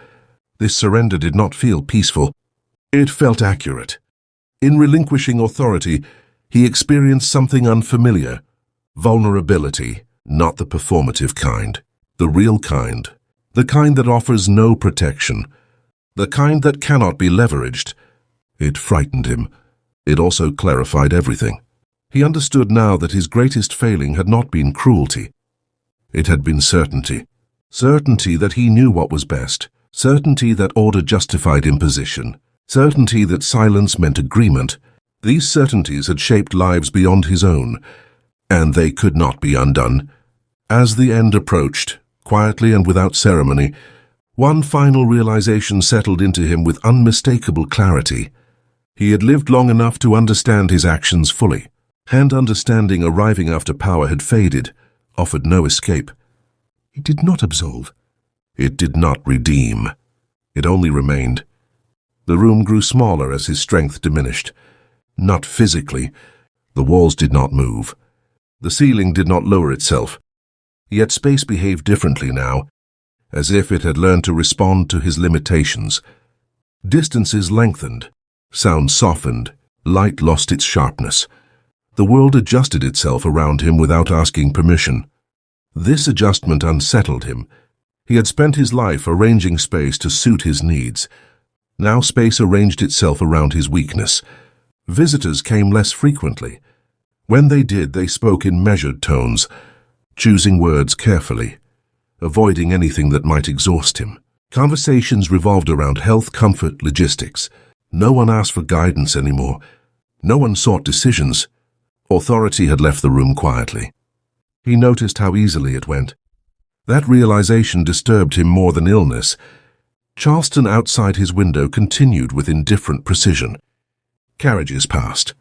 Speaker 1: This surrender did not feel peaceful. It felt accurate. In relinquishing authority, he experienced something unfamiliar. Vulnerability, not the performative kind. The real kind. the kind that offers no protection, the kind that cannot be leveraged. It frightened him. It also clarified everything. He understood now that his greatest failing had not been cruelty. It had been certainty. Certainty that he knew what was best. Certainty that order justified imposition. Certainty that silence meant agreement. These certainties had shaped lives beyond his own, and they could not be undone. As the end approached, quietly and without ceremony, one final realization settled into him with unmistakable clarity. He had lived long enough to understand his actions fully, and understanding arriving after power had faded, offered no escape. It did not absolve. It did not redeem. It only remained. The room grew smaller as his strength diminished. Not physically. The walls did not move. The ceiling did not lower itself. Yet space behaved differently now, as if it had learned to respond to his limitations. Distances lengthened. Sound softened. Light lost its sharpness. The world adjusted itself around him without asking permission. This adjustment unsettled him. He had spent his life arranging space to suit his needs. Now space arranged itself around his weakness. Visitors came less frequently. When they did, they spoke in measured tones, choosing words carefully, avoiding anything that might exhaust him. Conversations revolved around health, comfort, logistics. No one asked for guidance anymore. No one sought decisions. Authority had left the room quietly. He noticed how easily it went. That realization disturbed him more than illness. Charleston outside his window continued with indifferent precision. Carriages passed.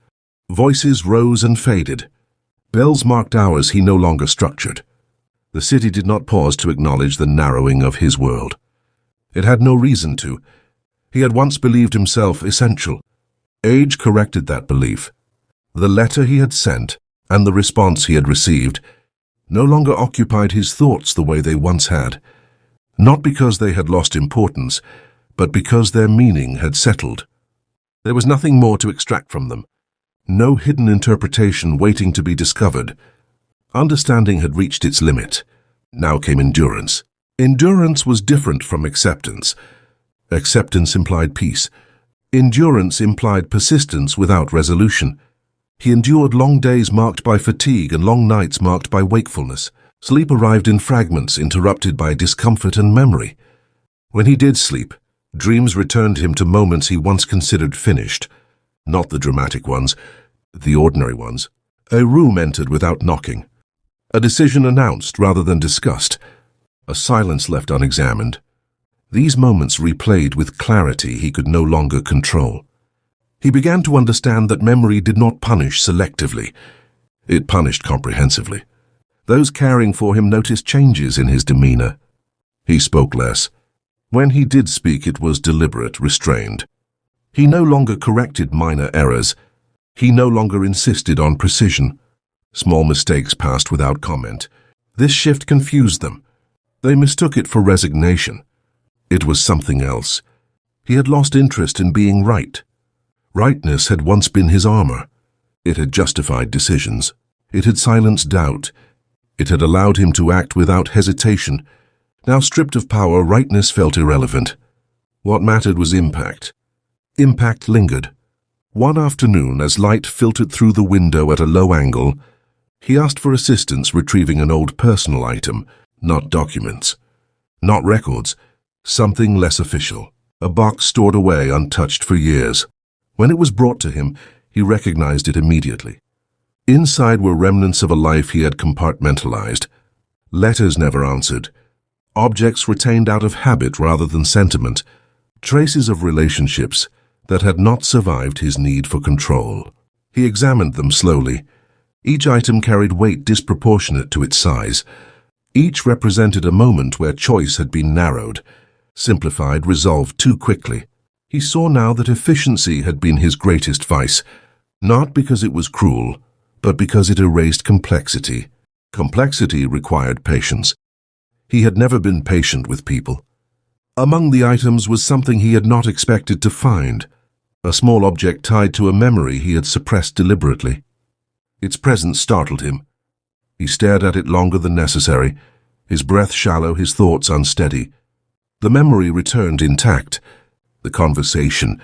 Speaker 1: Voices rose and faded. Bells marked hours he no longer structured. The city did not pause to acknowledge the narrowing of his world. It had no reason to. He had once believed himself essential. Age corrected that belief. The letter he had sent and the response he had received no longer occupied his thoughts the way they once had. Not because they had lost importance, but because their meaning had settled. There was nothing more to extract from them. No hidden interpretation waiting to be discovered. Understanding had reached its limit. Now came endurance. Endurance was different from acceptance. Acceptance implied peace. Endurance implied persistence without resolution. He endured long days marked by fatigue and long nights marked by wakefulness. Sleep arrived in fragments interrupted by discomfort and memory. When he did sleep, dreams returned him to moments he once considered finished. Not the dramatic ones, the ordinary ones. A room entered without knocking. A decision announced rather than discussed. A silence left unexamined. These moments replayed with clarity he could no longer control. He began to understand that memory did not punish selectively. It punished comprehensively. Those caring for him noticed changes in his demeanor. He spoke less. When he did speak, it was deliberate, restrained. He no longer corrected minor errors. He no longer insisted on precision. Small mistakes passed without comment. This shift confused them. They mistook it for resignation. It was something else. He had lost interest in being right. Rightness had once been his armor. It had justified decisions. It had silenced doubt. It had allowed him to act without hesitation. Now stripped of power, rightness felt irrelevant. What mattered was impact. Impact lingered. One afternoon, as light filtered through the window at a low angle, he asked for assistance retrieving an old personal item, not documents, not records, something less official, a box stored away untouched for years. When it was brought to him, he recognized it immediately. Inside were remnants of a life he had compartmentalized. Letters never answered. Objects retained out of habit rather than sentiment. Traces of relationships that had not survived his need for control. He examined them slowly. Each item carried weight disproportionate to its size. Each represented a moment where choice had been narrowed, simplified, resolved too quickly. He saw now that efficiency had been his greatest vice, not because it was cruel, but because it erased complexity. Complexity required patience. He had never been patient with people. Among the items was something he had not expected to find, a small object tied to a memory he had suppressed deliberately. Its presence startled him. He stared at it longer than necessary, his breath shallow, his thoughts unsteady. The memory returned intact. The conversation,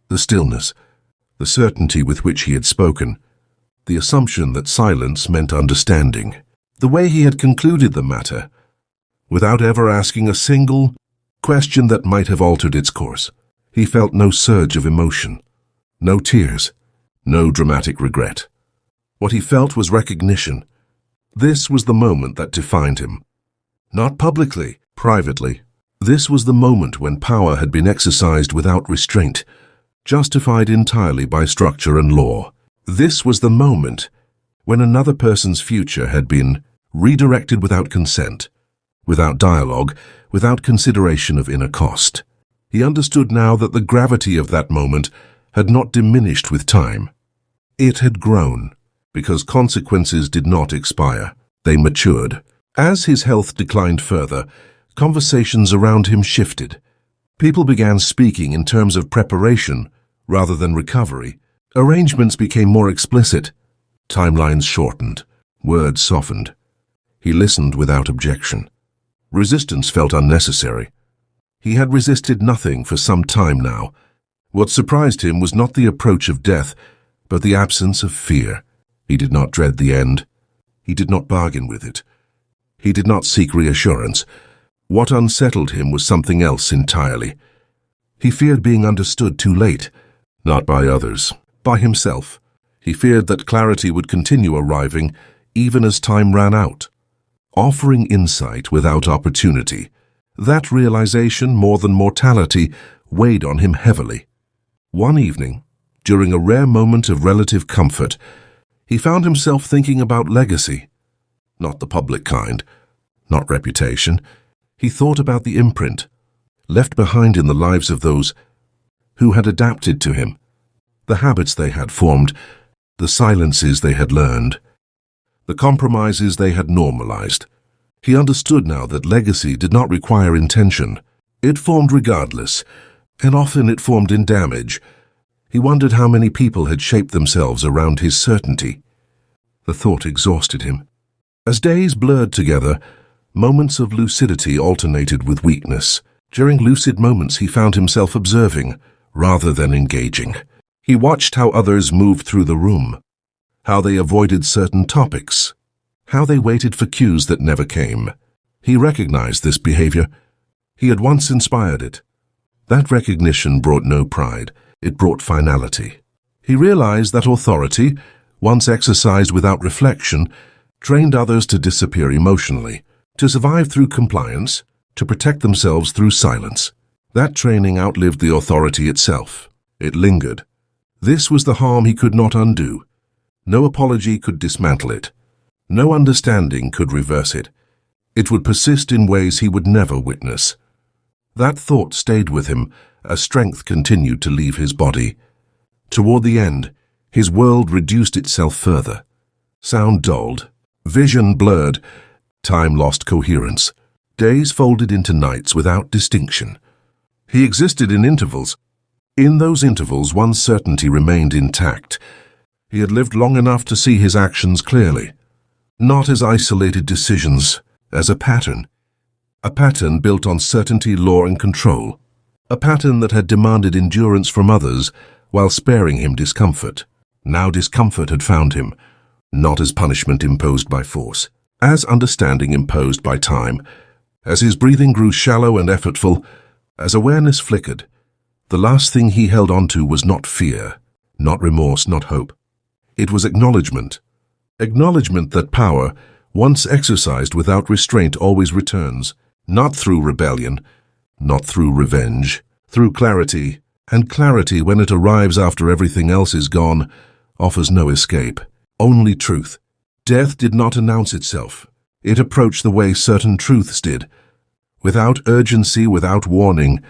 Speaker 1: the stillness, the certainty with which he had spoken, the assumption that silence meant understanding, the way he had concluded the matter, without ever asking a single question that might have altered its course. He felt no surge of emotion, no tears, no dramatic regret. What he felt was recognition. This was the moment that defined him. Not publicly, privately. This was the moment when power had been exercised without restraint, justified entirely by structure and law. This was the moment when another person's future had been redirected without consent, without dialogue, without consideration of inner cost. He understood now that the gravity of that moment had not diminished with time. It had grown, because consequences did not expire. They matured. As his health declined further, conversations around him shifted. People began speaking in terms of preparation rather than recovery. Arrangements became more explicit. Timelines shortened. Words softened. He listened without objection. Resistance felt unnecessary. He had resisted nothing for some time now. What surprised him was not the approach of death, but the absence of fear. He did not dread the end. He did not bargain with it. He did not seek reassurance. What unsettled him was something else entirely. He feared being understood too late, not by others, by himself. He feared that clarity would continue arriving even as time ran out, offering insight without opportunity. That realization, more than mortality, weighed on him heavily. One evening, during a rare moment of relative comfort, he found himself thinking about legacy. Not the public kind, not reputation. He thought about the imprint left behind in the lives of those who had adapted to him, the habits they had formed, the silences they had learned, the compromises they had normalized. He understood now that legacy did not require intention. It formed regardless, and often it formed in damage. He wondered how many people had shaped themselves around his certainty. The thought exhausted him. As days blurred together, moments of lucidity alternated with weakness. During lucid moments he found himself observing, rather than engaging. He watched how others moved through the room, how they avoided certain topics, how they waited for cues that never came. He recognized this behavior. He had once inspired it. That recognition brought no pride. It brought finality. He realized that authority, once exercised without reflection, trained others to disappear emotionally, to survive through compliance, to protect themselves through silence. That training outlived the authority itself. It lingered. This was the harm he could not undo. No apology could dismantle it. No understanding could reverse it. It would persist in ways he would never witness. That thought stayed with him as strength continued to leave his body. Toward the end, his world reduced itself further. Sound dulled, vision blurred, time lost coherence. Days folded into nights without distinction. He existed in intervals. In those intervals, one certainty remained intact. He had lived long enough to see his actions clearly, not as isolated decisions, as a pattern built on certainty, law, and control, a pattern that had demanded endurance from others while sparing him discomfort. Now discomfort had found him, not as punishment imposed by force, as understanding imposed by time. As his breathing grew shallow and effortful, as awareness flickered, the last thing he held on to was not fear, not remorse, not hope. It was acknowledgement. Acknowledgement that power, once exercised without restraint, always returns, not through rebellion, not through revenge, through clarity, and clarity, when it arrives after everything else is gone, offers no escape, only truth. Death did not announce itself. It approached the way certain truths did, without urgency, without warning,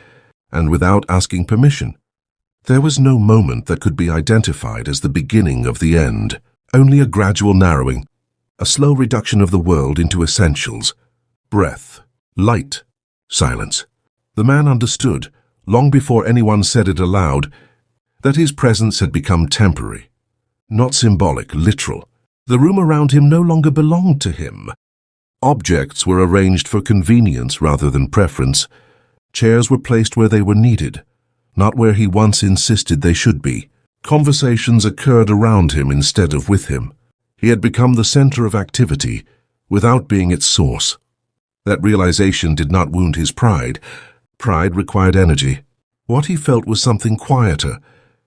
Speaker 1: and without asking permission. There was no moment that could be identified as the beginning of the end, only a gradual narrowing, a slow reduction of the world into essentials: breath, light, silence. The man understood, long before anyone said it aloud, that his presence had become temporary, not symbolic, literal. The room around him no longer belonged to him. Objects were arranged for convenience rather than preference. Chairs were placed where they were needed, not where he once insisted they should be. Conversations occurred around him instead of with him. He had become the center of activity without being its source. That realization did not wound his pride. Pride required energy. What he felt was something quieter,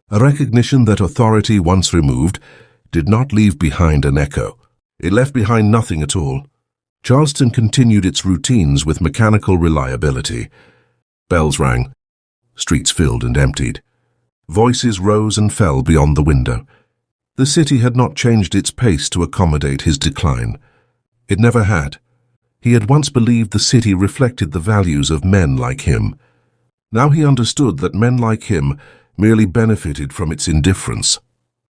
Speaker 1: a recognition that authority, once removed, did not leave behind an echo. It left behind nothing at all. Charleston continued its routines with mechanical reliability. Bells rang. Streets filled and emptied. Voices rose and fell beyond the window. The city had not changed its pace to accommodate his decline. It never had. He had once believed the city reflected the values of men like him. Now he understood that men like him merely benefited from its indifference.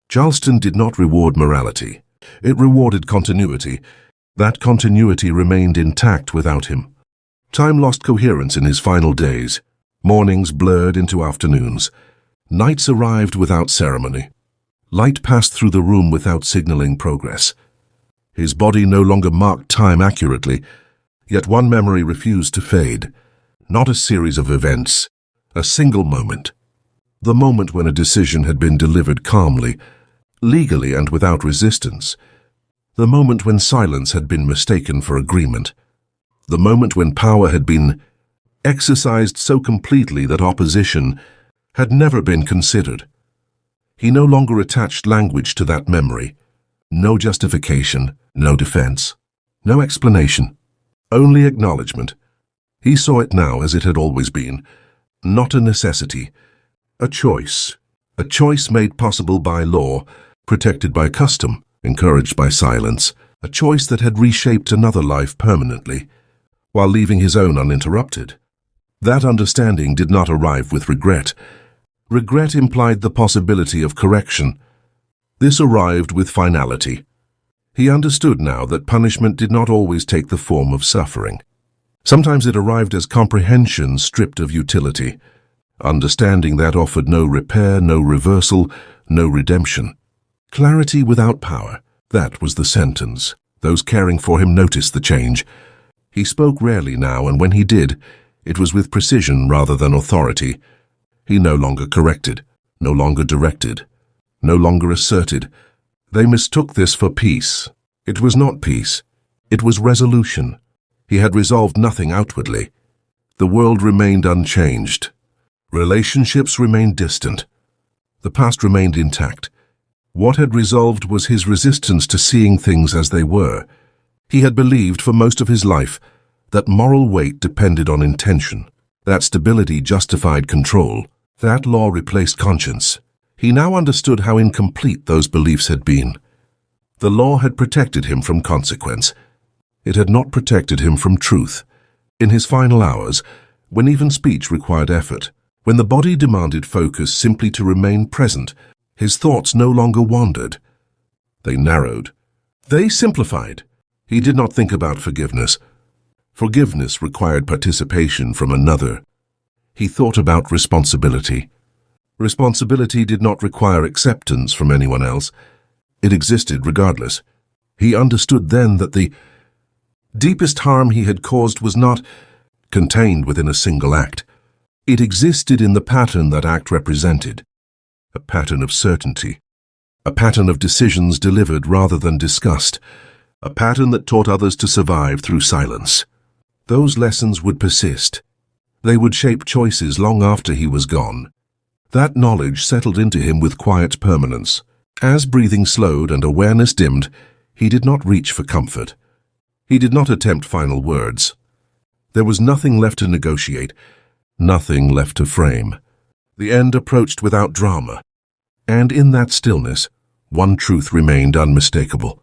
Speaker 1: Charleston did not reward morality. It rewarded continuity. That continuity remained intact without him. Time lost coherence in his final days. Mornings blurred into afternoons. Nights arrived without ceremony. Light passed through the room without signaling progress. His body no longer marked time accurately, yet one memory refused to fade. Not a series of events, a single moment. The moment when a decision had been delivered calmly, legally and without resistance. The moment when silence had been mistaken for agreement. The moment when power had been exercised so completely that opposition had never been considered. He no longer attached language to that memory. No justification, no defense, no explanation, only acknowledgement. He saw it now as it had always been, not a necessity, a choice made possible by law, protected by custom, encouraged by silence, a choice that had reshaped another life permanently, while leaving his own uninterrupted. That understanding did not arrive with regret. Regret implied the possibility of correction. This arrived with finality. He understood now that punishment did not always take the form of suffering. Sometimes it arrived as comprehension stripped of utility, understanding that offered no repair, no reversal, no redemption. Clarity without power, that was the sentence. Those caring for him noticed the change. He spoke rarely now, and when he did, it was with precision rather than authority. He no longer corrected, no longer directed, no longer asserted. They mistook this for peace. It was not peace. It was resolution. He had resolved nothing outwardly. The world remained unchanged. Relationships remained distant. The past remained intact. What had resolved was his resistance to seeing things as they were. He had believed for most of his life that moral weight depended on intention, that stability justified control, that law replaced conscience. He now understood how incomplete those beliefs had been. The law had protected him from consequence. It had not protected him from truth. In his final hours, when even speech required effort, when the body demanded focus simply to remain present, his thoughts no longer wandered. They narrowed. They simplified. He did not think about forgiveness. Forgiveness required participation from another. He thought about responsibility. Responsibility did not require acceptance from anyone else. It existed regardless. He understood then that the deepest harm he had caused was not contained within a single act. It existed in the pattern that act represented. A pattern of certainty. A pattern of decisions delivered rather than discussed. A pattern that taught others to survive through silence. Those lessons would persist. They would shape choices long after he was gone. That knowledge settled into him with quiet permanence. As breathing slowed and awareness dimmed, he did not reach for comfort. He did not attempt final words. There was nothing left to negotiate, nothing left to frame. The end approached without drama, and in that stillness, one truth remained unmistakable.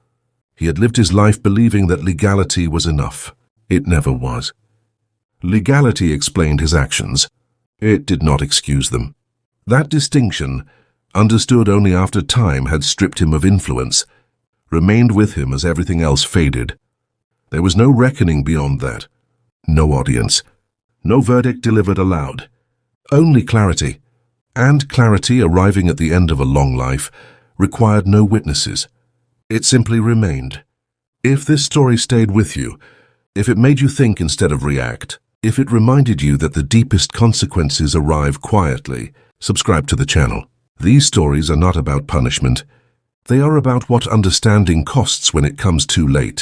Speaker 1: He had lived his life believing that legality was enough. It never was. Legality explained his actions. It did not excuse them. That distinction, understood only after time had stripped him of influence, remained with him as everything else faded. There was no reckoning beyond that. No audience. No verdict delivered aloud. Only clarity. And clarity, arriving at the end of a long life, required no witnesses. It simply remained. If this story stayed with you, if it made you think instead of react, If it reminded you that the deepest consequences arrive quietly, subscribe to the channel. These stories are not about punishment. They are about what understanding costs when it comes too late.